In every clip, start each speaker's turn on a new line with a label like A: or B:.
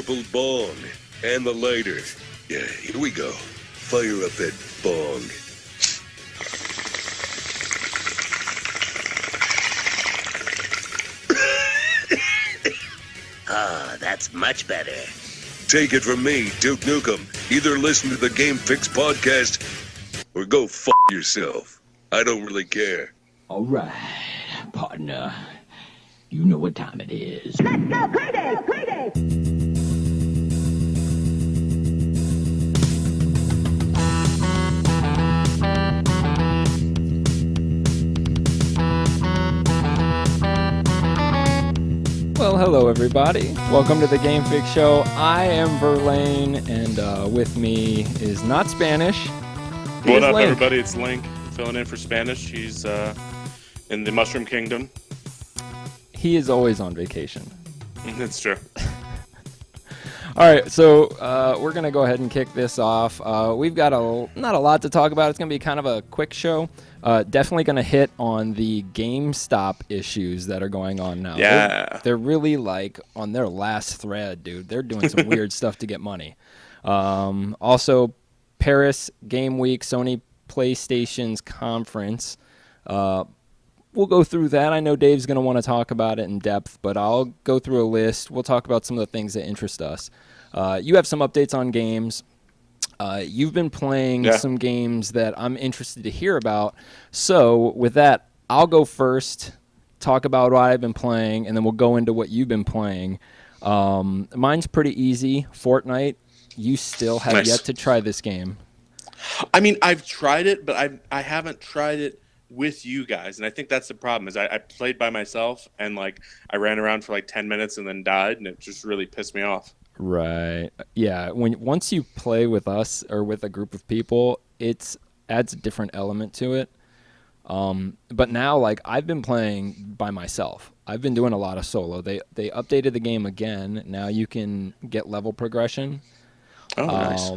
A: purple bong. And the lighter. Yeah, here we go. Fire up that bong.
B: Ah, that's much better.
A: Take it from me, Duke Nukem. Either listen to the Game Fix podcast or go f*** yourself. I don't really care.
C: All right, partner. You know what time it is.
D: Let's go crazy!
E: Well, hello everybody. Welcome to the Game Fix Show. I am Verlaine, and with me is not Spanish.
F: What up, everybody? It's Link, filling in for Spanish. He's in the Mushroom Kingdom.
E: He is always on vacation.
F: That's true.
E: All right, so we're going to go ahead and kick this off. We've got not a lot to talk about. It's going to be kind of a quick show. Definitely going to hit on the GameStop issues that are going on now.
F: Yeah.
E: They're really like on their last thread, dude. They're doing some weird stuff to get money. Also, Paris Game Week, Sony PlayStation's conference. We'll go through that. I know Dave's going to want to talk about it in depth, but I'll go through a list. We'll talk about some of the things that interest us. You have some updates on games. You've been playing some games that I'm interested to hear about. So with that, I'll go first, talk about what I've been playing, and then we'll go into what you've been playing. Mine's pretty easy. Fortnite. You still have yet to try this game.
F: I mean, I've tried it, but I haven't tried it with you guys, and I think that's the problem. Is I played by myself, and like I ran around for like 10 minutes and then died, and it just really pissed me off.
E: Right. Yeah. Once you play with us or with a group of people, it adds a different element to it. But now, like, I've been playing by myself. I've been doing a lot of solo. They updated the game again. Now you can get level progression.
F: Oh, nice.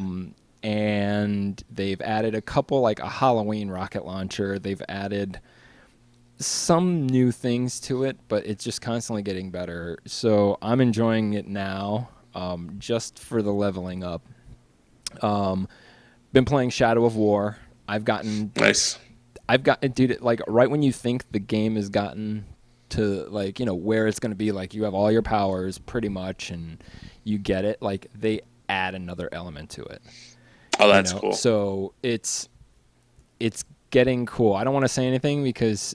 E: And they've added a couple, like a Halloween rocket launcher. They've added some new things to it, but it's just constantly getting better. So I'm enjoying it now, just for the leveling up. Been playing Shadow of War.
F: Nice.
E: Dude, like right when you think the game has gotten to like, you know, where it's going to be, like you have all your powers pretty much and you get it, like they add another element to it.
F: Oh, that's cool.
E: So it's getting cool. I don't want to say anything because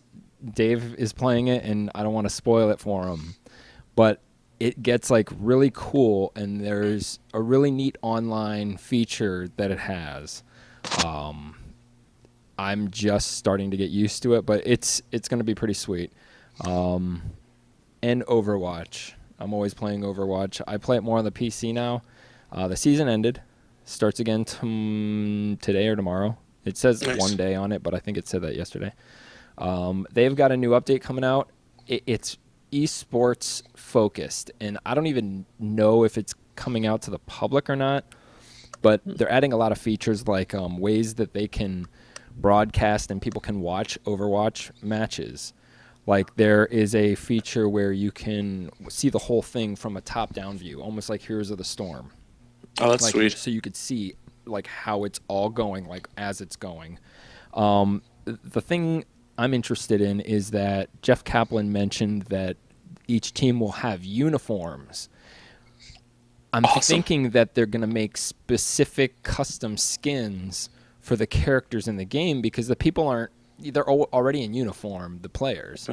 E: Dave is playing it and I don't want to spoil it for him. But it gets like really cool, and there's a really neat online feature that it has. I'm just starting to get used to it, but it's going to be pretty sweet. And Overwatch. I'm always playing Overwatch. I play it more on the PC now. The season ended. Starts again today or tomorrow. It says one day on it, but I think it said that yesterday. They've got a new update coming out. It's esports focused, and I don't even know if it's coming out to the public or not, but they're adding a lot of features like ways that they can broadcast and people can watch Overwatch matches. Like there is a feature where you can see the whole thing from a top-down view, almost like Heroes of the Storm.
F: Oh, that's
E: like,
F: sweet.
E: So you could see like how it's all going, like as it's going. The thing I'm interested in is that Jeff Kaplan mentioned that each team will have uniforms. I'm thinking that they're going to make specific custom skins for the characters in the game because the people they're already in uniform, the players.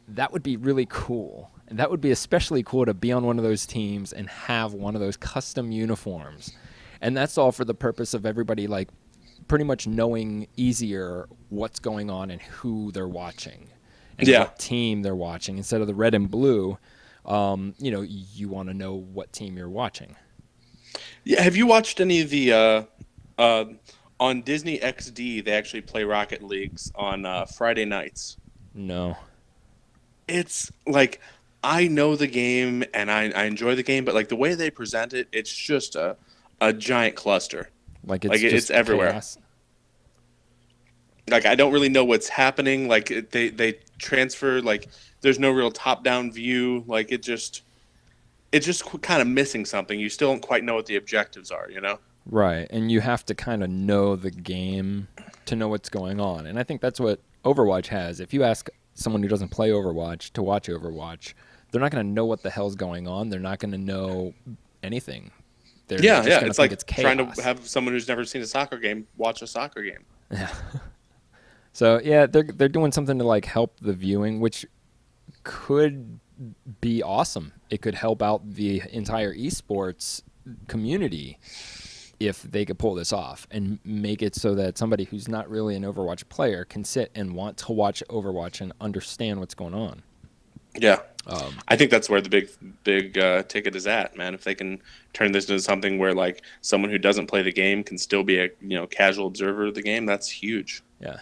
E: That would be really cool. And that would be especially cool to be on one of those teams and have one of those custom uniforms. And that's all for the purpose of everybody like pretty much knowing easier what's going on and who they're watching and what team they're watching. Instead of the red and blue, you want to know what team you're watching.
F: Yeah, have you watched any of the on Disney XD? They actually play Rocket Leagues on Friday nights.
E: No.
F: It's like, I know the game and I enjoy the game, but like the way they present it, it's just a giant cluster.
E: Like it's
F: everywhere.
E: Chaos.
F: Like I don't really know what's happening. Like they transfer, like there's no real top down view. Like it's it's just kind of missing something. You still don't quite know what the objectives are, you know?
E: Right, and you have to kind of know the game to know what's going on. And I think that's what Overwatch has. If you ask someone who doesn't play Overwatch to watch Overwatch, they're not going to know what the hell's going on. They're not going to know anything. They're just gonna
F: It's
E: think
F: like
E: it's
F: trying
E: chaos.
F: to have someone who's never seen a soccer game watch a soccer game.
E: Yeah. So yeah, they're doing something to like help the viewing, which could be awesome. It could help out the entire esports community if they could pull this off and make it so that somebody who's not really an Overwatch player can sit and want to watch Overwatch and understand what's going on.
F: Yeah. I think that's where the big ticket is at, man. If they can turn this into something where like someone who doesn't play the game can still be a casual observer of the game, that's huge.
E: Yeah.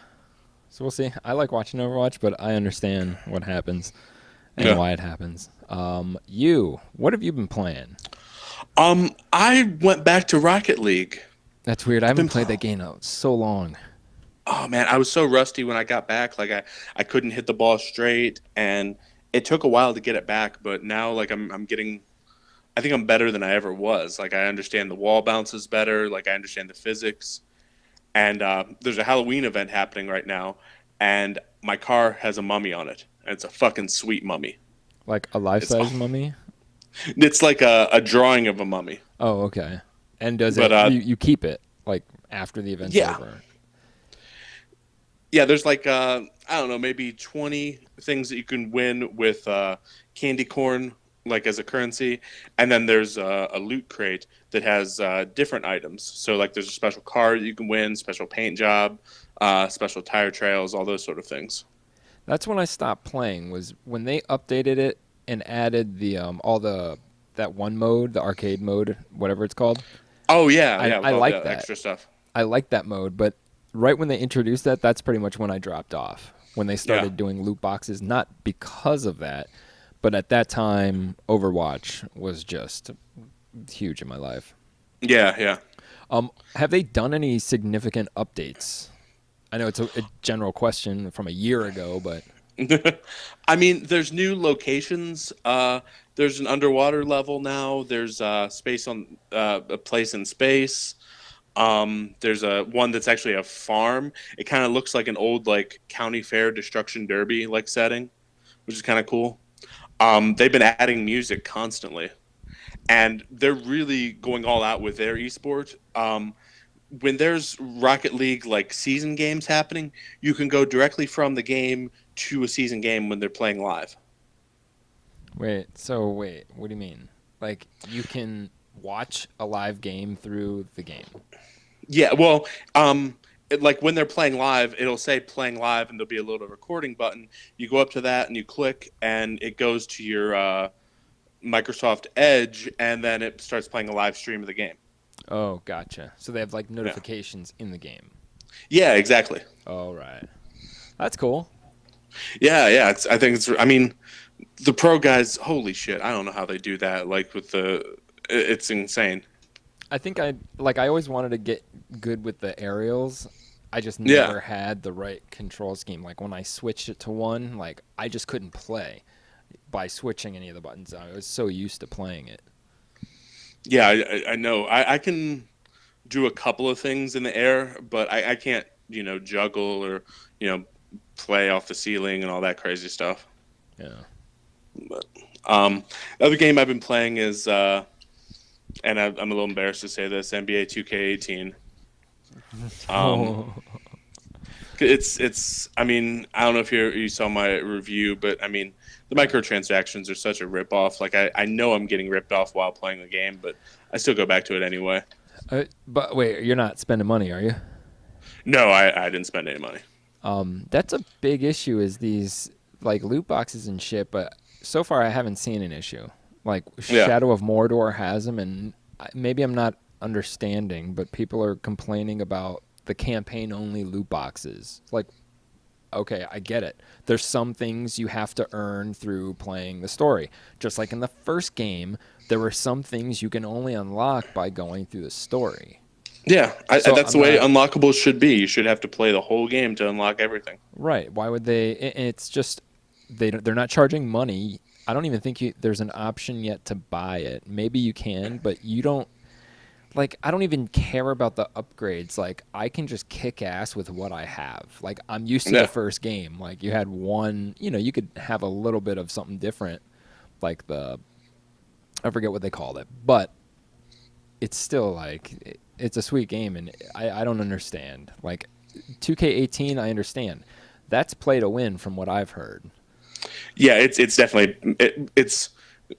E: So we'll see. I like watching Overwatch, but I understand what happens and why it happens. What have you been playing?
F: I went back to Rocket League.
E: That's weird. I haven't played that game in so long.
F: Oh man, I was so rusty when I got back. Like I couldn't hit the ball straight, and it took a while to get it back. But now, like I'm getting, I think I'm better than I ever was. Like I understand the wall bounces better. Like I understand the physics. And there's a Halloween event happening right now, and my car has a mummy on it, and it's a fucking sweet mummy.
E: Like a life-size mummy?
F: It's like a drawing of a mummy.
E: Oh, okay. And does you keep it like after the event's over?
F: Yeah, there's like I don't know, maybe 20 things that you can win with candy corn like as a currency, and then there's a loot crate that has different items. So like there's a special car that you can win, special paint job, special tire trails, all those sort of things.
E: That's when I stopped playing, was when they updated it and added the that one mode, the arcade mode, whatever it's called.
F: Oh yeah,
E: I like that
F: extra stuff.
E: I like that mode, but right when they introduced that, that's pretty much when I dropped off. When they started doing loot boxes, not because of that, but at that time, Overwatch was just huge in my life.
F: Yeah.
E: Have they done any significant updates? I know it's a general question from a year ago, but
F: I mean, there's new locations. There's an underwater level now. There's space on a place in space. There's one that's actually a farm. It kind of looks like an old like county fair destruction derby like setting, which is kind of cool. They've been adding music constantly, and they're really going all out with their esport. When there's Rocket League like season games happening, you can go directly from the game to a season game when they're playing live.
E: Wait, what do you mean? Like you can watch a live game through the game?
F: Yeah, well, like when they're playing live, it'll say playing live, and there'll be a little recording button. You go up to that and you click, and it goes to your Microsoft Edge, and then it starts playing a live stream of the game.
E: Oh, gotcha. So they have like notifications in the game.
F: Yeah, exactly.
E: All right, that's cool.
F: Yeah. I mean, the pro guys, holy shit! I don't know how they do that. Like it's insane.
E: I think I always wanted to get good with the aerials. I just never had the right control scheme. Like when I switched it to one, like I just couldn't play by switching any of the buttons. I was so used to playing it.
F: Yeah, I know. I can do a couple of things in the air, but I can't, juggle or, play off the ceiling and all that crazy stuff.
E: Yeah.
F: But the other game I've been playing is, and I'm a little embarrassed to say this, NBA 2K18. It's. I mean, I don't know if you saw my review, but I mean, the microtransactions are such a ripoff. Like I know I'm getting ripped off while playing the game, but I still go back to it anyway.
E: But wait, you're not spending money, are you?
F: No, I didn't spend any money.
E: That's a big issue, is these like loot boxes and shit. But so far, I haven't seen an issue. Like Shadow of Mordor has them, and maybe I'm not understanding, but people are complaining about the campaign-only loot boxes. Like, okay, I get it. There's some things you have to earn through playing the story. Just like in the first game, there were some things you can only unlock by going through the story.
F: Yeah, that's the way unlockables should be. You should have to play the whole game to unlock everything.
E: Right. Why would they? It's just they're not charging money I don't even think there's an option yet to buy it. Maybe you can, but you don't. Like, I don't even care about the upgrades. Like, I can just kick ass with what I have. Like, I'm used to
F: Yeah.
E: the first game. Like, you had one, you could have a little bit of something different, like I forget what they called it, but it's still like, it's a sweet game, and I don't understand. Like, 2K18, I understand. That's play to win from what I've heard.
F: Yeah, it's definitely it's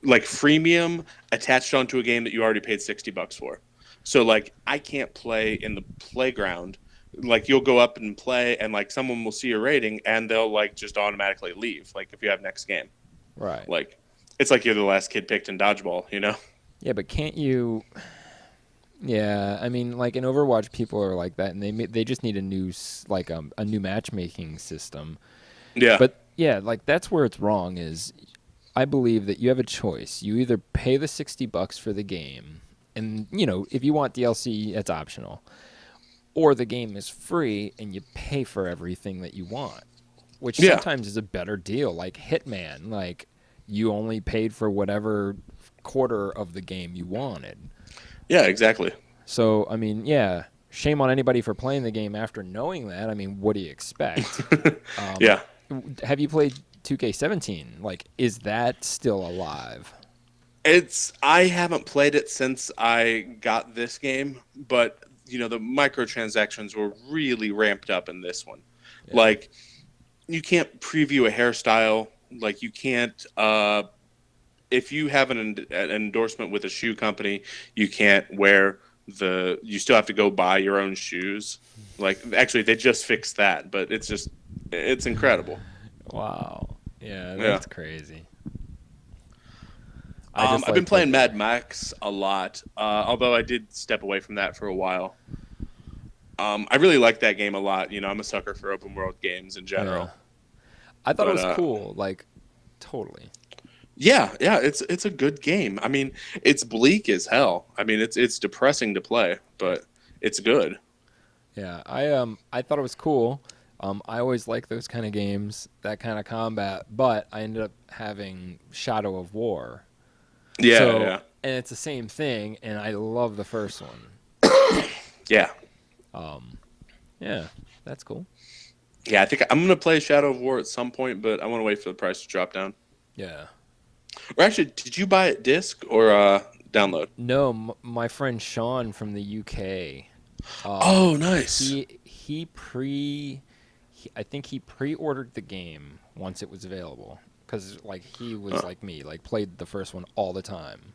F: like freemium attached onto a game that you already paid $60 for. So like I can't play in the playground. Like you'll go up and play, and like someone will see your rating, and they'll like just automatically leave. Like if you have next game,
E: Right.
F: like it's like you're the last kid picked in dodgeball, you know?
E: Yeah, but can't you? Yeah, I mean, like in Overwatch, people are like that, and they just need a a new matchmaking system.
F: Yeah,
E: But yeah, like that's where it's wrong. Is I believe that you have a choice. You either pay the $60 for the game, and if you want DLC, it's optional, or the game is free and you pay for everything that you want, which
F: Yeah.
E: sometimes is a better deal. Like Hitman, like you only paid for whatever quarter of the game you wanted.
F: yeah, exactly.
E: So I mean, yeah, shame on anybody for playing the game after knowing that. I mean, what do you expect?
F: Yeah.
E: Have you played 2K17? Like, is that still alive?
F: I haven't played it since I got this game, but the microtransactions were really ramped up in this one.
E: Yeah.
F: Like you can't preview a hairstyle, like you can't if you have an endorsement with a shoe company, you can't wear you still have to go buy your own shoes. Like actually they just fixed that, but it's incredible.
E: Wow. Yeah,
F: Yeah.
E: that's crazy. I just
F: I've been
E: like
F: playing Mad Max a lot, although I did step away from that for a while. I really like that game a lot. I'm a sucker for open world games in general.
E: I thought it
F: But,
E: was cool, like totally.
F: Yeah, it's a good game. I mean, it's bleak as hell. I mean, it's depressing to play, but it's good.
E: Yeah, I thought it was cool. I always like those kind of games, that kind of combat, but I ended up having Shadow of War.
F: Yeah,
E: So,
F: yeah,
E: and it's the same thing, and I love the first one.
F: yeah,
E: Yeah, that's cool.
F: yeah. I think I'm gonna play Shadow of War at some point, but I want to wait for the price to drop down.
E: Yeah.
F: Or actually, did you buy it disc or download?
E: No, my friend Sean from the UK.
F: Oh, nice.
E: I think he pre-ordered the game once it was available, because like he was like me, like played the first one all the time.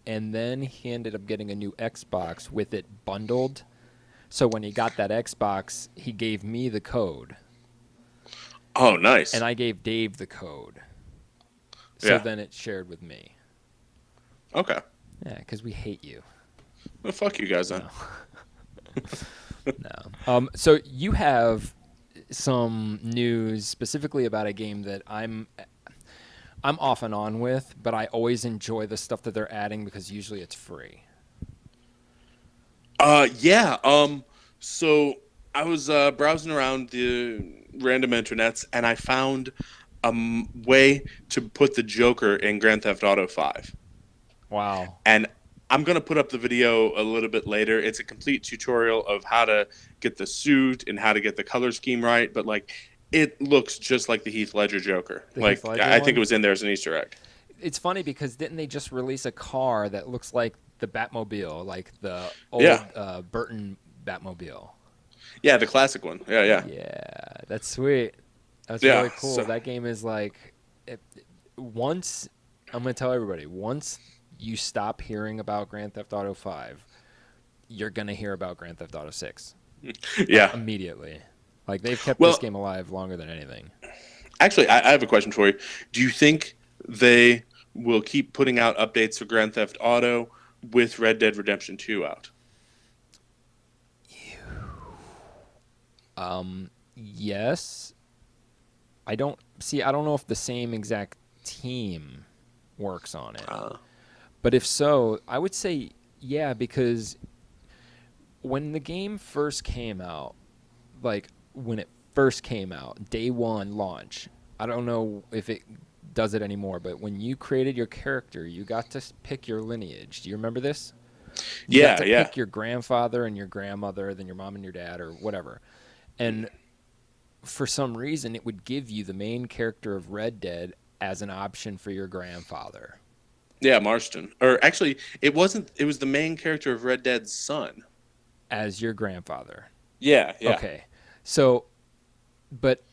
E: And then he ended up getting a new Xbox with it bundled. So when he got that Xbox, he gave me the code,
F: Oh, nice.
E: and I gave Dave the code. So
F: Yeah.
E: then it's shared with me.
F: Okay.
E: Yeah, because we hate you.
F: Well, fuck you guys then.
E: No. So you have some news specifically about a game that I'm off and on with, but I always enjoy the stuff that they're adding because usually it's free.
F: Yeah. So I was browsing around the random internets, and I found a way to put the Joker in Grand Theft Auto 5.
E: Wow.
F: And I'm going to put up the video a little bit later. It's a complete tutorial of how to get the suit and how to get the color scheme right. But, like, it looks just like the Heath Ledger Joker.
E: The
F: Like,
E: Heath Ledger
F: I think
E: one?
F: it was in there as an Easter egg.
E: It's funny because didn't they just release a car that looks like the Batmobile, like the old
F: Yeah.
E: Burton Batmobile?
F: Yeah, the classic one. Yeah, yeah.
E: Yeah, that's sweet. That's
F: Yeah,
E: really cool.
F: so-
E: That game is like, once, I'm going to tell everybody, once you stop hearing about Grand Theft Auto 5, you're going to hear about Grand Theft Auto 6
F: Yeah.
E: immediately. Like, they've kept
F: Well-
E: this game alive longer than anything.
F: Actually, I have a question for you. Do you think they will keep putting out updates for Grand Theft Auto with Red Dead Redemption 2 out?
E: Yes. I don't know if the same exact team works on it. But if so, I would say yeah, because when the game first came out, like when it first came out, day one launch, I don't know if it does it anymore, but when you created your character, you got to pick your lineage. Do you remember this? You got to pick your grandfather and your grandmother, then your mom and your dad, or whatever. And for some reason, it would give you the main character of Red Dead as an option for your grandfather.
F: Yeah, Marston. Or actually, it wasn't. It was the main character of Red Dead's son.
E: As your grandfather.
F: Yeah.
E: Okay. So, but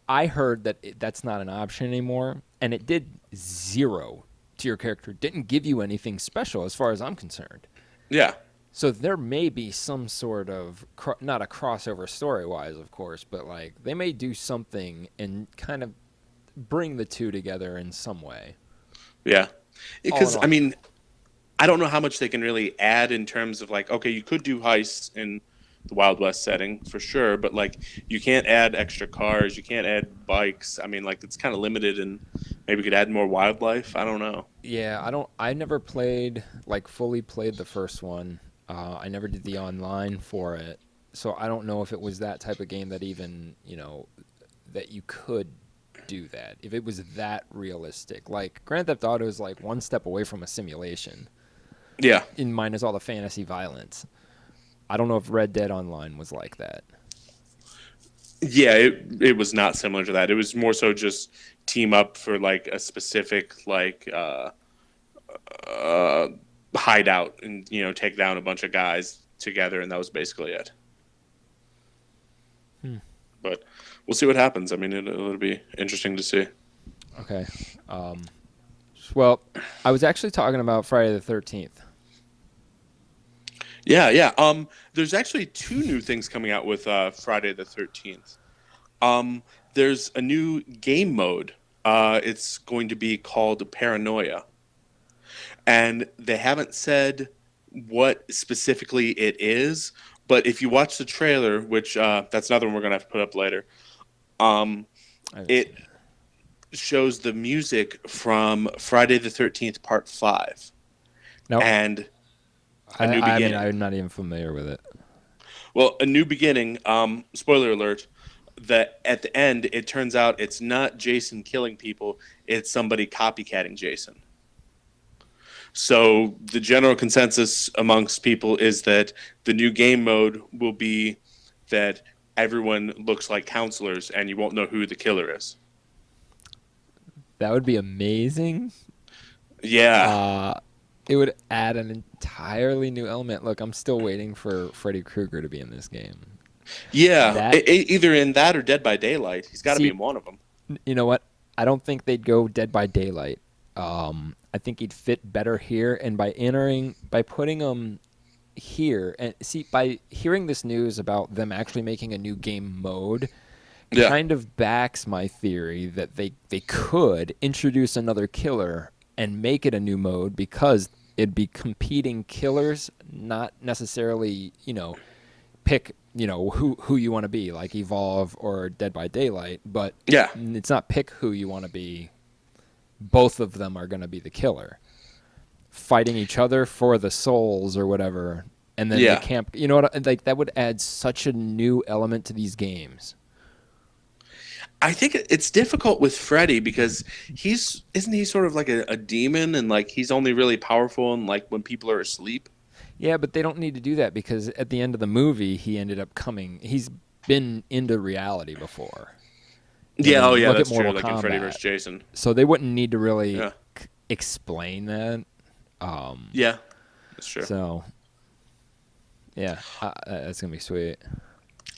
E: I heard that that's not an option anymore, and it did 0 to your character. Didn't give you anything special as far as I'm concerned.
F: Yeah.
E: So there may be some sort of, not a crossover story-wise, of course, but like they may do something and kind of bring the two together in some way.
F: Yeah. Because, I mean, I don't know how much they can really add in terms of like, okay, you could do heists in the Wild West setting for sure, but like you can't add extra cars, you can't add bikes. I mean, like it's kind of limited, and maybe we could add more wildlife. I don't know.
E: Yeah, I never fully played the first one. I never did the online for it, so I don't know if it was that type of game that even, that you could do that. If it was that realistic. Like Grand Theft Auto is like one step away from a simulation.
F: Yeah.
E: In minus all the fantasy violence. I don't know if Red Dead Online was like that.
F: Yeah, it was not similar to that. It was more so just team up for like a specific like hideout and take down a bunch of guys together, and that was basically it. But we'll see what happens. I mean, it'll be interesting to see.
E: Okay. Well, I was actually talking about Friday the 13th.
F: Yeah. There's actually 2 new things coming out with Friday the 13th. There's a new game mode. It's going to be called Paranoia. And they haven't said what specifically it is, but if you watch the trailer, which that's another one we're going to have to put up later, it shows the music from Friday the 13th Part 5.
E: Nope.
F: And a new beginning.
E: I mean, I'm not even familiar with it.
F: Well, a new beginning, spoiler alert, that at the end, it turns out it's not Jason killing people, it's somebody copycatting Jason. So the general consensus amongst people is that the new game mode will be that everyone looks like counselors and you won't know who the killer is.
E: That would be amazing.
F: Yeah.
E: It would add an entirely new element. Look, I'm still waiting for Freddy Krueger to be in this game.
F: Yeah, either in that or Dead by Daylight. He's got to be in one of them. You
E: know what? I don't think they'd go Dead by Daylight. I think he'd fit better here, and by putting him here, and see, by hearing this news about them actually making a new game mode, kind of backs my theory that they could introduce another killer and make it a new mode, because it'd be competing killers, not necessarily, pick, who you want to be, like Evolve or Dead by Daylight, but it's not pick who you want to be. Both of them are going to be the killer, fighting each other for the souls or whatever, and then the camp. You know what? Like that would add such a new element to these games.
F: I think it's difficult with Freddy because isn't he sort of like a demon, and like he's only really powerful and like when people are asleep.
E: Yeah, but they don't need to do that because at the end of the movie, he ended up he's been into reality before.
F: Yeah, that's
E: true.
F: Like in Freddy vs. Jason.
E: So they wouldn't need to really explain that.
F: Yeah, that's true.
E: So, yeah, that's gonna be sweet.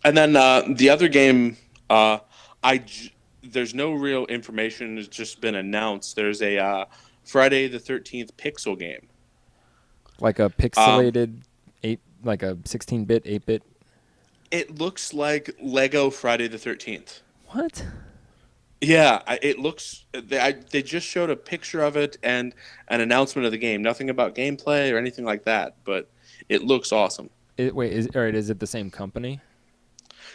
F: And then the other game, there's no real information. It's just been announced. There's a Friday the 13th pixel game.
E: Like a pixelated like a 16-bit, 8-bit.
F: It looks like Lego Friday the 13th.
E: What?
F: Yeah, it looks. They just showed a picture of it and an announcement of the game. Nothing about gameplay or anything like that, but it looks awesome.
E: Is it the same company?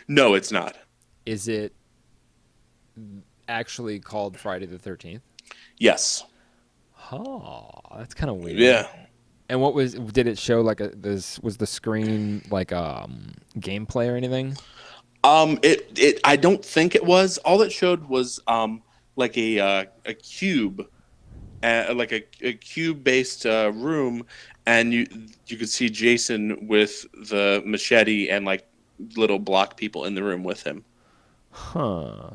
F: No, it's not.
E: Is it actually called Friday the 13th?
F: Yes.
E: Oh, that's kind of weird.
F: Yeah.
E: And did it show like was the screen like gameplay or anything?
F: I don't think it was. All it showed was like a cube, like a cube-based room, and you could see Jason with the machete and like little block people in the room with him.
E: Huh.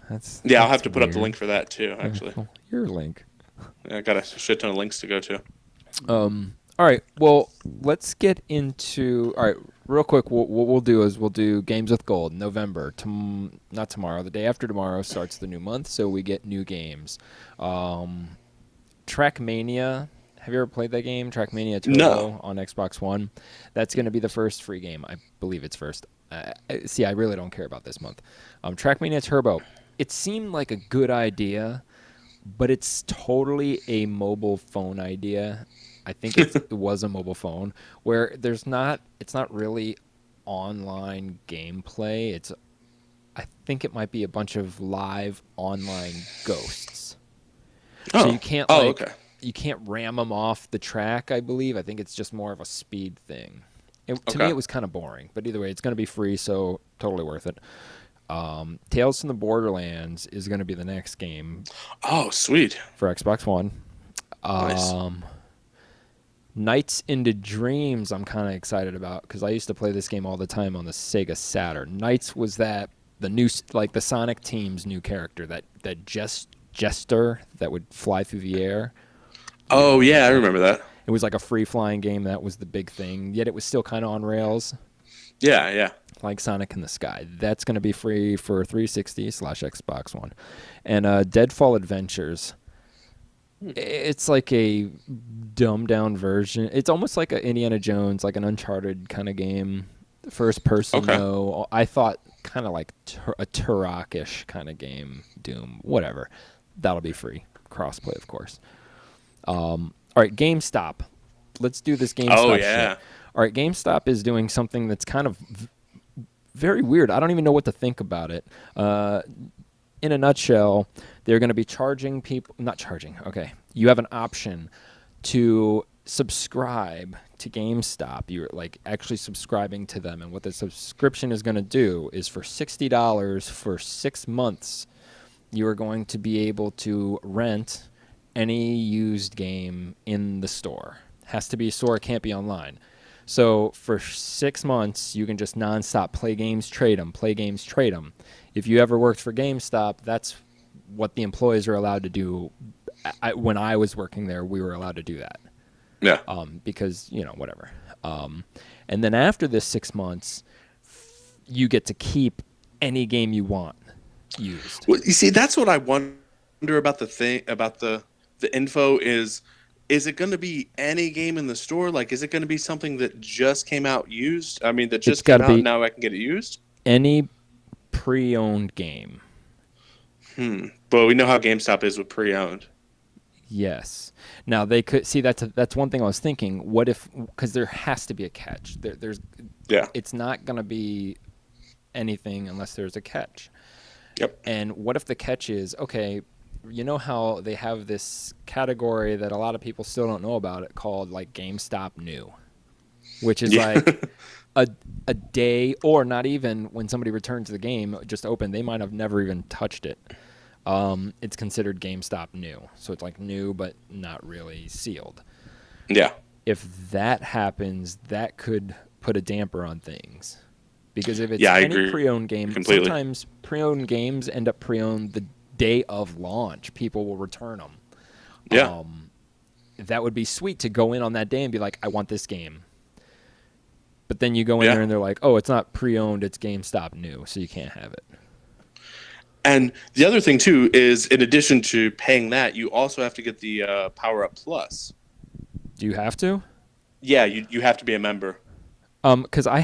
E: That's
F: Yeah, I'll have to put up the
E: weird.
F: link for that too. Actually,
E: Well, your link.
F: I got a shit ton of links to go to.
E: All right. Well, let's get into. All right, real quick. What we'll do is we'll do Games with Gold November. Not tomorrow. The day after tomorrow starts the new month, so we get new games. Trackmania. Have you ever played that game? Trackmania Turbo on Xbox One. That's going to be the first free game. I believe it's first. See, I really don't care about this month. Trackmania Turbo. It seemed like a good idea, but it's totally a mobile phone idea. I think it was a mobile phone where it's not really online gameplay. I think it might be a bunch of live online ghosts. So you can't you can't ram them off the track, I believe. I think it's just more of a speed thing. To me, it was kind of boring, but either way, it's going to be free, so totally worth it. Tales from the Borderlands is going to be the next game.
F: Oh, sweet.
E: For Xbox One.
F: Nice.
E: Nights into Dreams I'm kind of excited about because I used to play this game all the time on the Sega Saturn. Nights was the Sonic team's new character, that jester that would fly through the air.
F: Oh, yeah, I remember that.
E: It was like a free-flying game. That was the big thing, yet it was still kind of on rails.
F: Yeah.
E: Like Sonic in the Sky. That's going to be free for 360/Xbox One. And Deadfall Adventures. It's like a dumbed-down version. It's almost like an Indiana Jones, like an Uncharted kind of game. First person, though. I thought kind of like a Turok-ish kind of game. Doom, whatever. That'll be free. Crossplay, of course. All right, GameStop. Let's do this GameStop shit. All right, GameStop is doing something that's kind of very weird. I don't even know what to think about it. In a nutshell, they're going to be charging people. Not charging. Okay. You have an option to subscribe to GameStop. You're like actually subscribing to them. And what the subscription is going to do is for $60 for 6 months, you are going to be able to rent any used game in the store. Has to be a store. It can't be online. So for 6 months, you can just nonstop play games, trade them, play games, trade them. If you ever worked for GameStop, that's what the employees are allowed to do. When I was working there, we were allowed to do that.
F: Yeah.
E: Because, whatever. And then after this 6 months, you get to keep any game you want used.
F: Well, you see, that's what I wonder about the info is it going to be any game in the store? Like, is it going to be something that just came out used? I mean, that just came out and now I can get it used?
E: Any pre-owned game.
F: But we know how GameStop is with pre-owned.
E: Yes. Now they could see that's one thing I was thinking. What if, because there has to be a catch. It's not going to be anything unless there's a catch.
F: Yep.
E: And what if the catch is, okay, you know how they have this category that a lot of people still don't know about it called like GameStop New, which is like a day, or not even when somebody returns the game just open, they might have never even touched it. It's considered GameStop New. So it's like new but not really sealed.
F: Yeah.
E: If that happens, that could put a damper on things. Because if it's any pre-owned game,
F: completely.
E: Sometimes pre-owned games end up pre-owned the day of launch. People will return them.
F: Yeah.
E: That would be sweet to go in on that day and be like, I want this game. But then you go in there and they're like, oh, it's not pre-owned, it's GameStop New, so you can't have it.
F: And the other thing, too, is in addition to paying that, you also have to get the PowerUp Plus.
E: Do you have to?
F: Yeah, you have to be a member.
E: Because I'm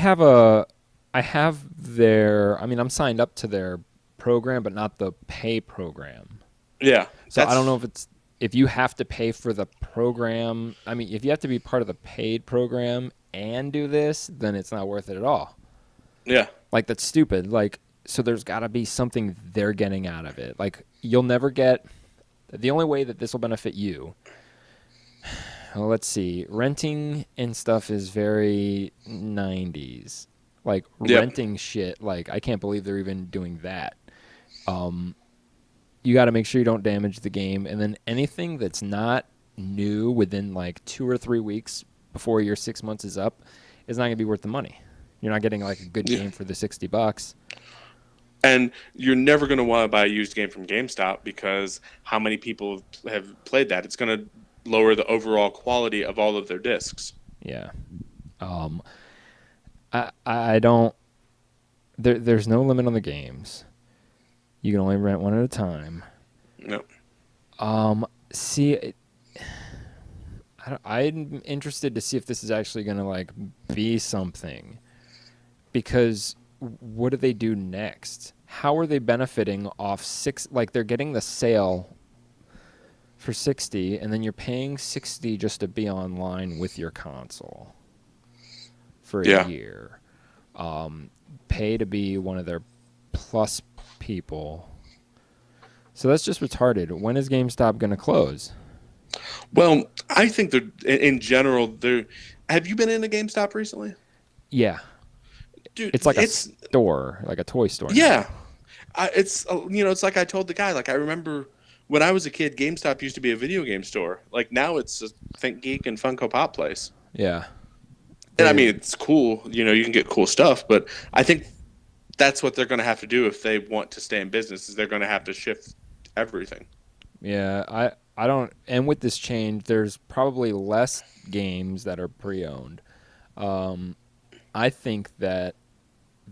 E: signed up to their program, but not the pay program.
F: Yeah.
E: So I don't know if you have to pay for the program. I mean, if you have to be part of the paid program and do this, then it's not worth it at all.
F: Yeah.
E: Like, that's stupid. Like, so there's got to be something they're getting out of it. Like, you'll never get... The only way that this will benefit you... Well, let's see. Renting and stuff is very 90s. Like, renting shit, like, I can't believe they're even doing that. You got to make sure you don't damage the game, and then anything that's not new within like 2 or 3 weeks before your 6 months is up is not going to be worth the money. You're not getting like a good game for the $60.
F: And you're never going to want to buy a used game from GameStop because how many people have played that? It's going to lower the overall quality of all of their discs.
E: Yeah. I don't. There's no limit on the games. You can only rent one at a time.
F: No.
E: See, I'm interested to see if this is actually going to like be something. Because what do they do next? How are they benefiting off like they're getting the sale for $60, and then you're paying $60 just to be online with your console for a year. Pay to be one of their Plus people. So that's just retarded. When is GameStop going to close?
F: Well, I think they're in general. Have you been in a GameStop recently?
E: Yeah.
F: Dude,
E: it's like a store, like a toy store.
F: Yeah. It's like I told the guy, like I remember when I was a kid, GameStop used to be a video game store. Like now it's a Think Geek and Funko Pop place.
E: Yeah.
F: And I mean, it's cool. You can get cool stuff, but I think that's what they're going to have to do if they want to stay in business is they're going to have to shift everything.
E: Yeah, I don't, and with this change, there's probably less games that are pre-owned. I think that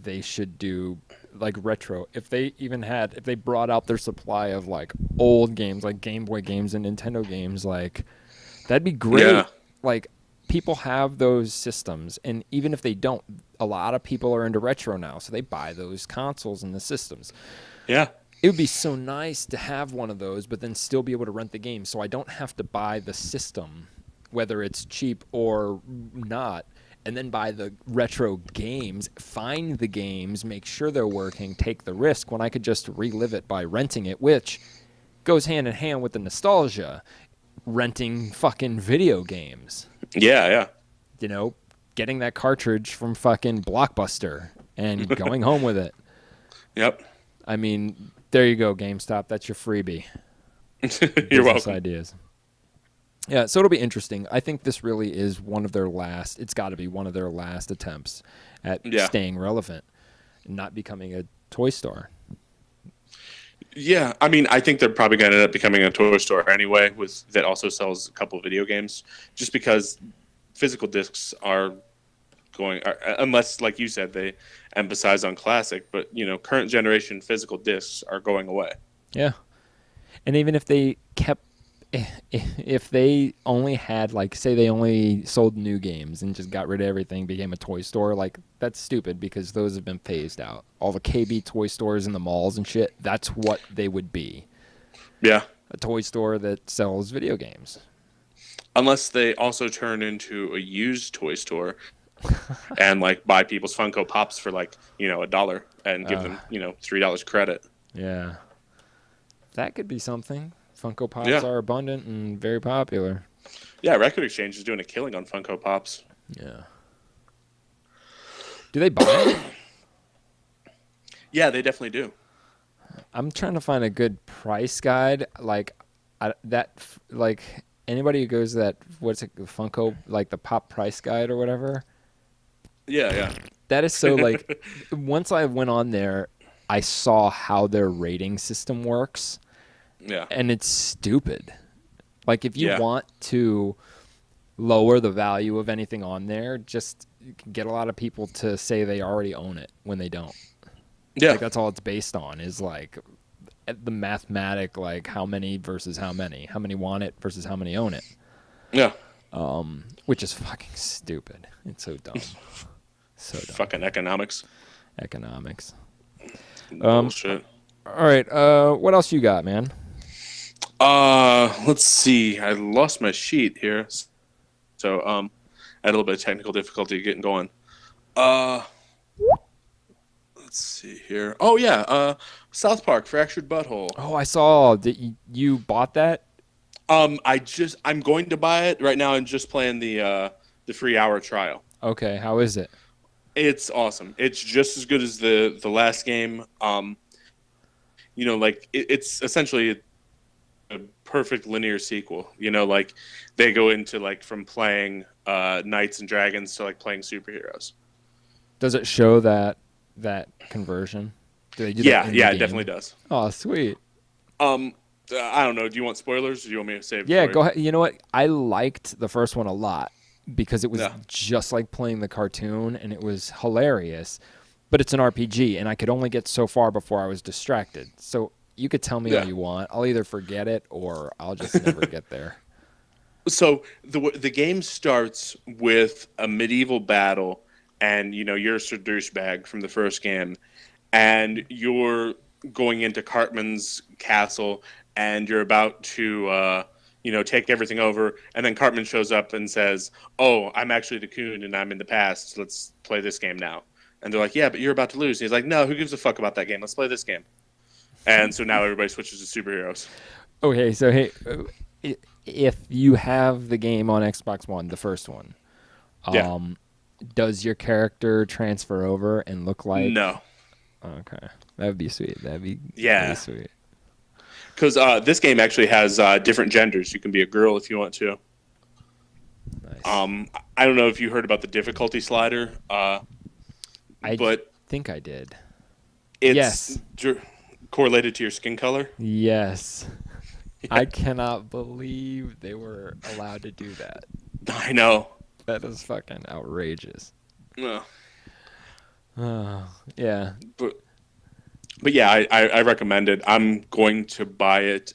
E: they should do like retro. If they brought out their supply of like old games, like Game Boy games and Nintendo games, like that'd be great.
F: Yeah.
E: Like people have those systems, and even if they don't, a lot of people are into retro now, so they buy those consoles and the systems.
F: Yeah.
E: It would be so nice to have one of those, but then still be able to rent the game, so I don't have to buy the system, whether it's cheap or not, and then buy the retro games, find the games, make sure they're working, take the risk, when I could just relive it by renting it, which goes hand in hand with the nostalgia, renting fucking video games.
F: Yeah.
E: Getting that cartridge from fucking Blockbuster and going home with it.
F: Yep.
E: I mean, there you go, GameStop. That's your freebie.
F: You're welcome.
E: Ideas. Yeah, so it'll be interesting. I think this really is one of their last, it's got to be one of their last attempts at staying relevant and not becoming a toy store.
F: Yeah, I mean, I think they're probably going to end up becoming a toy store anyway that also sells a couple of video games just because physical discs are going, unless, like you said, they emphasize on classic, but, current generation physical discs are going away.
E: Yeah. And even if they if they only had, like, say they only sold new games and just got rid of everything, became a toy store, like, that's stupid because those have been phased out. All the KB toy stores in the malls and shit, that's what they would be.
F: Yeah.
E: A toy store that sells video games.
F: Unless they also turn into a used toy store and, like, buy people's Funko Pops for, like, $1 and give them, $3 credit.
E: Yeah. That could be something. Funko Pops are abundant and very popular.
F: Yeah, Record Exchange is doing a killing on Funko Pops.
E: Yeah. Do they buy it?
F: Yeah, they definitely do.
E: I'm trying to find a good price guide. Like, anybody who goes to that, what's it, Funko, like the Pop Price Guide or whatever?
F: Yeah.
E: That is so, like, once I went on there, I saw how their rating system works.
F: Yeah.
E: And it's stupid. Like, if you want to lower the value of anything on there, just get a lot of people to say they already own it when they don't.
F: Yeah.
E: Like, that's all it's based on is, like, the mathematic, like, how many versus how many. How many want it versus how many own it.
F: Yeah.
E: Which is fucking stupid. It's so dumb. So dumb.
F: Fucking economics.
E: All
F: Bullshit.
E: right. What else you got, man?
F: Let's see. I lost my sheet here, so I had a little bit of technical difficulty getting going. Let's see here. Oh yeah, South Park Fractured Butthole.
E: Oh, I saw that you bought that.
F: I'm going to buy it right now. I'm just playing the free hour trial.
E: Okay, how is it?
F: It's awesome. It's just as good as the last game. like it's essentially a perfect linear sequel. Like they go into like from playing Knights and Dragons to like playing superheroes.
E: Does it show that conversion? Do they do that in the
F: it
E: game?
F: definitely does.
E: Oh, sweet.
F: I don't know. Do you want spoilers, or do you want me to save?
E: Yeah, go ahead. You know what? I liked the first one a lot because it was
F: Yeah.
E: just like playing the cartoon, and it was hilarious. But it's an RPG, and I could only get so far before I was distracted. So you could tell me all you want. I'll either forget it or I'll just never get there.
F: So the game starts with a medieval battle, and you're a douchebag from the first game, and you're going into Cartman's castle, and you're about to take everything over, and then Cartman shows up and says, "Oh, I'm actually the Coon, and I'm in the past. Let's play this game now." And they're like, "Yeah, but you're about to lose." And he's like, "No, who gives a fuck about that game? Let's play this game." And so now everybody switches to superheroes.
E: Okay, so hey, if you have the game on Xbox One, the first one, does your character transfer over and look like?
F: No.
E: Okay, that would be sweet. That'd be sweet.
F: Because this game actually has different genders. You can be a girl if you want to.
E: Nice.
F: I don't know if you heard about the difficulty slider, but
E: think I did.
F: It's correlated to your skin color.
E: Yes. I cannot believe they were allowed to do that.
F: I know.
E: That is fucking outrageous.
F: Yeah.
E: Yeah.
F: But yeah, I recommend it. I'm going to buy it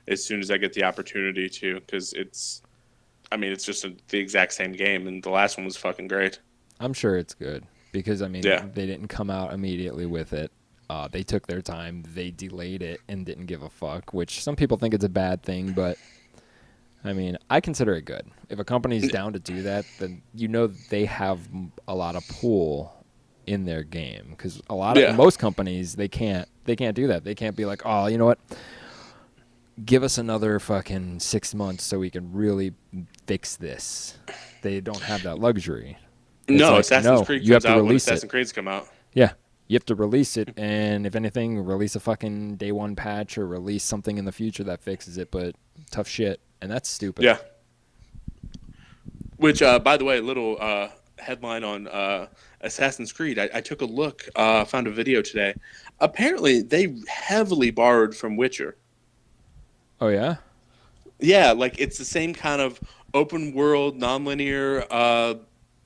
F: as soon as I get the opportunity to, because it's just the exact same game, and the last one was fucking great.
E: I'm sure it's good because they didn't come out immediately with it. They took their time. They delayed it and didn't give a fuck, which some people think it's a bad thing, but I consider it good. If a company's down to do that, then they have a lot of pull in their game, because most companies they can't do that. They can't be like, oh, you know what? Give us another fucking 6 months so we can really fix this. They don't have that luxury.
F: Assassin's Creed comes out when Assassin's Creed's come out.
E: Yeah. You have to release it, and if anything, release a fucking day one patch or release something in the future that fixes it, but tough shit. And that's stupid.
F: Yeah. Which, by the way, a little headline on Assassin's Creed. I took a look, found a video today. Apparently, they heavily borrowed from Witcher.
E: Oh, yeah?
F: Yeah, like it's the same kind of open world, nonlinear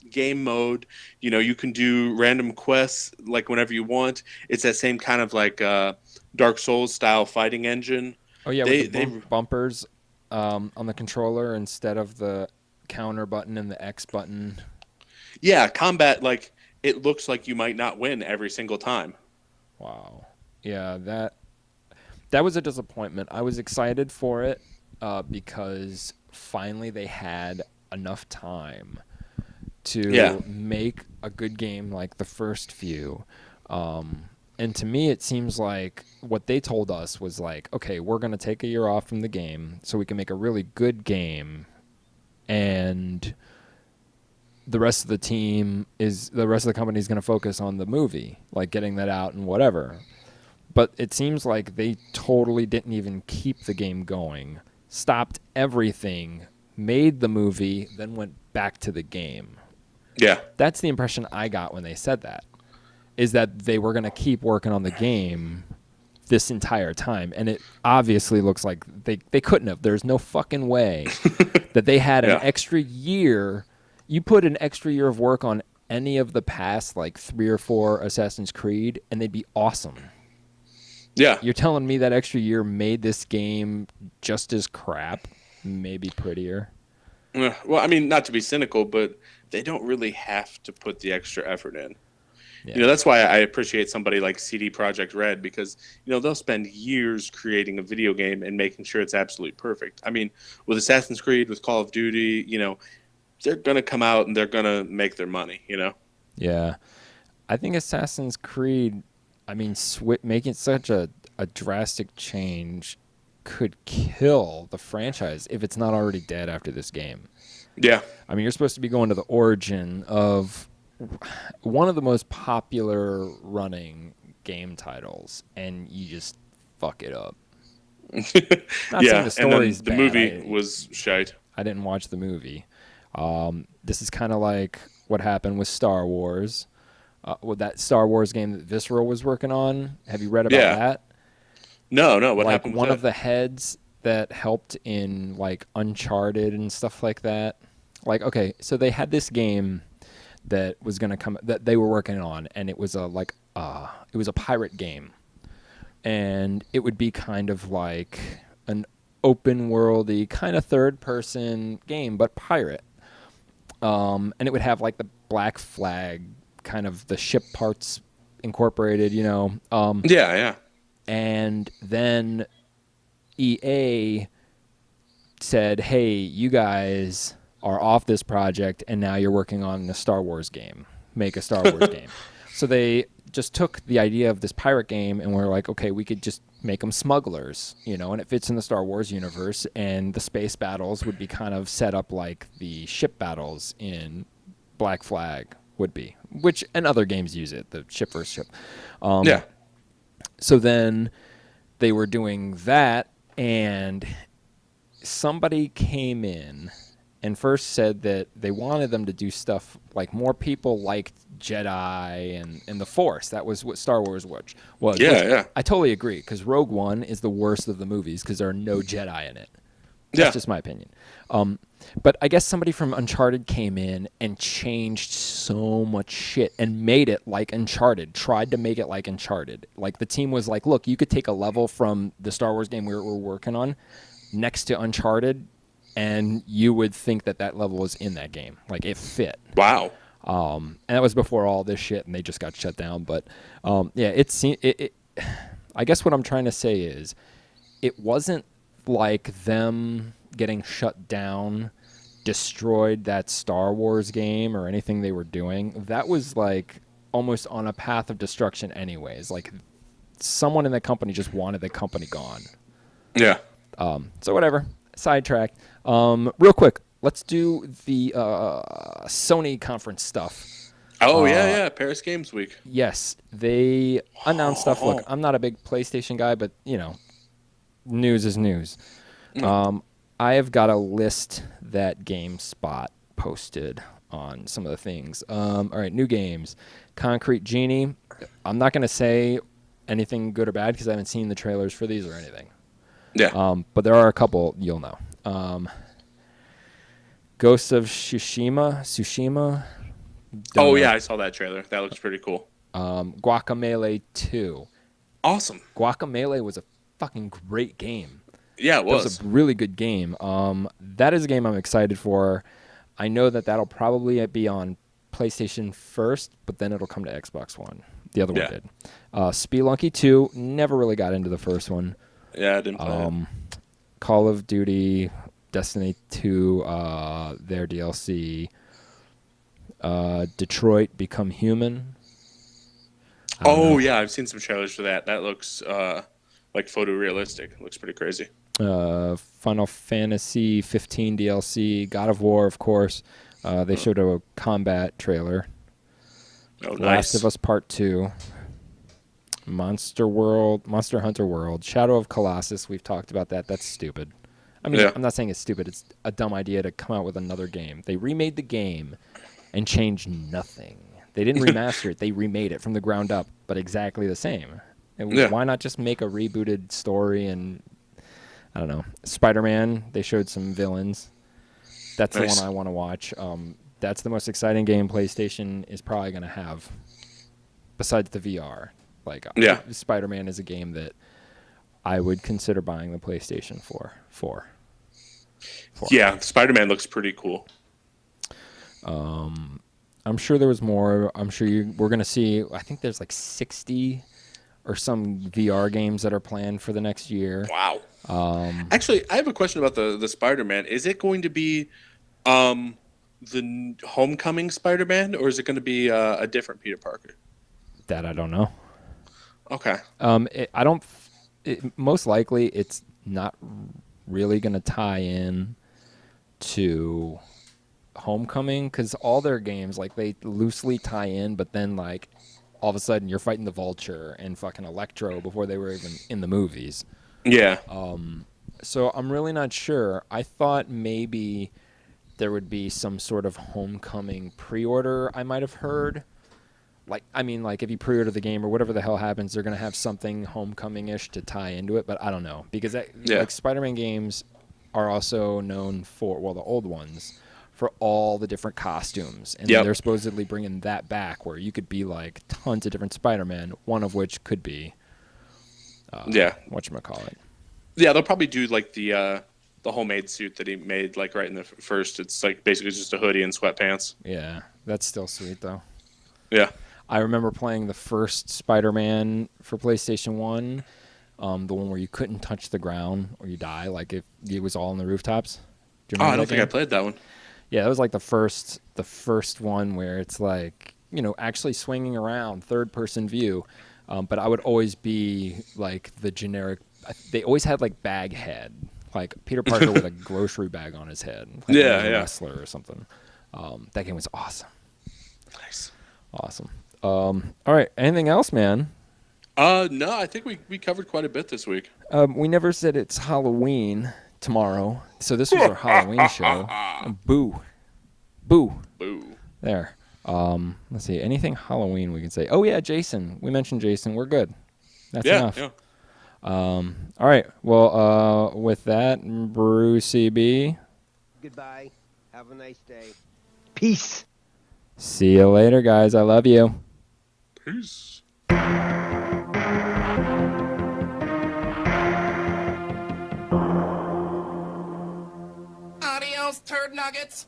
F: game mode. You can do random quests like whenever you want. It's that same kind of like Dark Souls style fighting engine.
E: Oh yeah, with the bumpers on the controller instead of the counter button and the X button.
F: Yeah, combat, like it looks like you might not win every single time.
E: Wow. Yeah, that was a disappointment. I was excited for it because finally they had enough time to make a good game like the first few. And to me, it seems like what they told us was like, okay, we're going to take a year off from the game so we can make a really good game. And the rest of the company is going to focus on the movie, like getting that out and whatever. But it seems like they totally didn't even keep the game going, stopped everything, made the movie, then went back to the game.
F: Yeah.
E: That's the impression I got when they said that, is that they were going to keep working on the game this entire time. And it obviously looks like they couldn't have. There's no fucking way that they had an extra year. You put an extra year of work on any of the past, like 3 or 4 Assassin's Creed, and they'd be awesome.
F: Yeah.
E: You're telling me that extra year made this game just as crap, maybe prettier?
F: Well, I mean, not to be cynical, but they don't really have to put the extra effort in. Yeah. That's why I appreciate somebody like CD Projekt Red, because, they'll spend years creating a video game and making sure it's absolutely perfect. I mean, with Assassin's Creed, with Call of Duty, they're going to come out and they're going to make their money,
E: Yeah. I think Assassin's Creed, making such a drastic change could kill the franchise if it's not already dead after this game.
F: Yeah.
E: You're supposed to be going to the origin of one of the most popular running game titles, and you just fuck it up. Not saying
F: Yeah,
E: the
F: and then
E: story's
F: the
E: bad.
F: movie was shite.
E: I didn't watch the movie. This is kind of like what happened with Star Wars. With that Star Wars game that Visceral was working on. Have you read about that?
F: No, what
E: like
F: happened with
E: one
F: that?
E: of the heads that helped in like Uncharted and stuff like that. Like, okay, so they had this game that was going to come that they were working on, and it was it was a pirate game. And it would be kind of like an open worldy kind of third person game, but pirate. And it would have like the Black Flag kind of the ship parts incorporated, you know.
F: Yeah.
E: And then EA said, hey, you guys are off this project, and now you're working on the Star Wars game. Make a Star Wars game. So they just took the idea of this pirate game and were like, okay, we could just make them smugglers, you know, and it fits in the Star Wars universe, and the space battles would be kind of set up like the ship battles in Black Flag would be, which, and other games use it, the ship versus ship.
F: Yeah.
E: So then they were doing that, and somebody came in and first said that they wanted them to do stuff like more people liked Jedi and the Force. That was what Star Wars was.
F: Yeah.
E: I totally agree, because Rogue One is the worst of the movies because there are no Jedi in it. That's just my opinion. But I guess somebody from Uncharted came in and changed so much shit and made it like Uncharted, tried to make it like Uncharted. Like the team was like, look, you could take a level from the Star Wars game we were working on next to Uncharted, and you would think that that level was in that game. Like it fit.
F: Wow.
E: And that was before all this shit, and they just got shut down. But yeah, I guess what I'm trying to say is it wasn't like them getting shut down destroyed that Star Wars game or anything they were doing. That was like almost on a path of destruction anyways. Like someone in the company just wanted the company gone.
F: Yeah.
E: So whatever. Sidetracked. Real quick, let's do the Sony Conference stuff.
F: Oh, yeah. Paris Games Week.
E: Yes, they announced stuff. Look, I'm not a big PlayStation guy, but, you know, news is news. I have got a list that GameSpot posted on some of the things. All right, new games. Concrete Genie. I'm not going to say anything good or bad because I haven't seen the trailers for these or anything.
F: Yeah.
E: But there are a couple you'll know. Ghosts of Tsushima.
F: Oh, yeah, I saw that trailer. That looks pretty cool.
E: Guacamelee 2.
F: Awesome.
E: Guacamelee was a fucking great game.
F: Yeah, it was.
E: It was a really good game. That is a game I'm excited for. I know that that'll probably be on PlayStation first, but then it'll come to Xbox One. The other one did. Spelunky 2, never really got into the first one.
F: Yeah, I didn't play it.
E: Call of Duty, Destiny 2, their DLC. Detroit Become Human.
F: Yeah, I've seen some trailers for that. That looks like photorealistic. Looks pretty crazy.
E: Final Fantasy 15 DLC. God of War, of course. They showed a combat trailer.
F: Oh, nice.
E: Last of Us Part 2. Monster Hunter World. Shadow of Colossus. We've talked about that. That's stupid. I mean, I'm not saying it's stupid. It's a dumb idea to come out with another game. They remade the game and changed nothing. They didn't remaster it. They remade it from the ground up, but exactly the same. And why not just make a rebooted story? And I don't know. Spider-Man, they showed some villains. That's the one I want to watch. That's the most exciting game PlayStation is probably going to have besides the VR. Like, Spider-Man is a game that I would consider buying the PlayStation for.
F: Yeah, Spider-Man looks pretty cool.
E: I'm sure there was more. I'm sure we're going to see, I think there's like 60 or some VR games that are planned for the next year.
F: Wow. Actually, I have a question about the Spider-Man. Is it going to be the Homecoming Spider-Man, or is it going to be a different Peter Parker?
E: That I don't know.
F: Okay.
E: Most likely it's not really going to tie in to Homecoming, because all their games, like, they loosely tie in, but then, like, all of a sudden you're fighting the Vulture and fucking Electro before they were even in the movies.
F: Yeah.
E: So I'm really not sure. I thought maybe there would be some sort of Homecoming pre-order I might have heard. Like, I mean, like if you pre-order the game or whatever the hell happens, they're going to have something Homecoming-ish to tie into it, but I don't know. Because like Spider-Man games are also known for, well, the old ones, for all the different costumes. And they're supposedly bringing that back where you could be like tons of different Spider-Man, one of which could be, whatchamacallit.
F: Yeah, they'll probably do like the homemade suit that he made like right in the first. It's like basically just a hoodie and sweatpants.
E: Yeah, that's still sweet though.
F: Yeah.
E: I remember playing the first Spider-Man for PlayStation 1, the one where you couldn't touch the ground or you die, like if it was all on the rooftops. Do you remember
F: I don't think I played that one.
E: Yeah, that was like the first one where it's like, you know, actually swinging around, third-person view. But I would always be like the generic. They always had like bag head, like Peter Parker with a grocery bag on his head. Like he was a wrestler or something. That game was awesome.
F: Nice.
E: Awesome. All right. Anything else, man?
F: No, I think we covered quite a bit this week.
E: We never said it's Halloween tomorrow, so this was our Halloween show. Boo. Boo.
F: Boo.
E: There. Let's see. Anything Halloween we can say? Oh yeah, Jason. We mentioned Jason. We're good. That's enough.
F: Yeah.
E: All right. Well, with that, Brucey B.
D: Goodbye. Have a nice day. Peace.
E: See you later, guys. I love you.
F: Peace.
G: Adios, turd nuggets.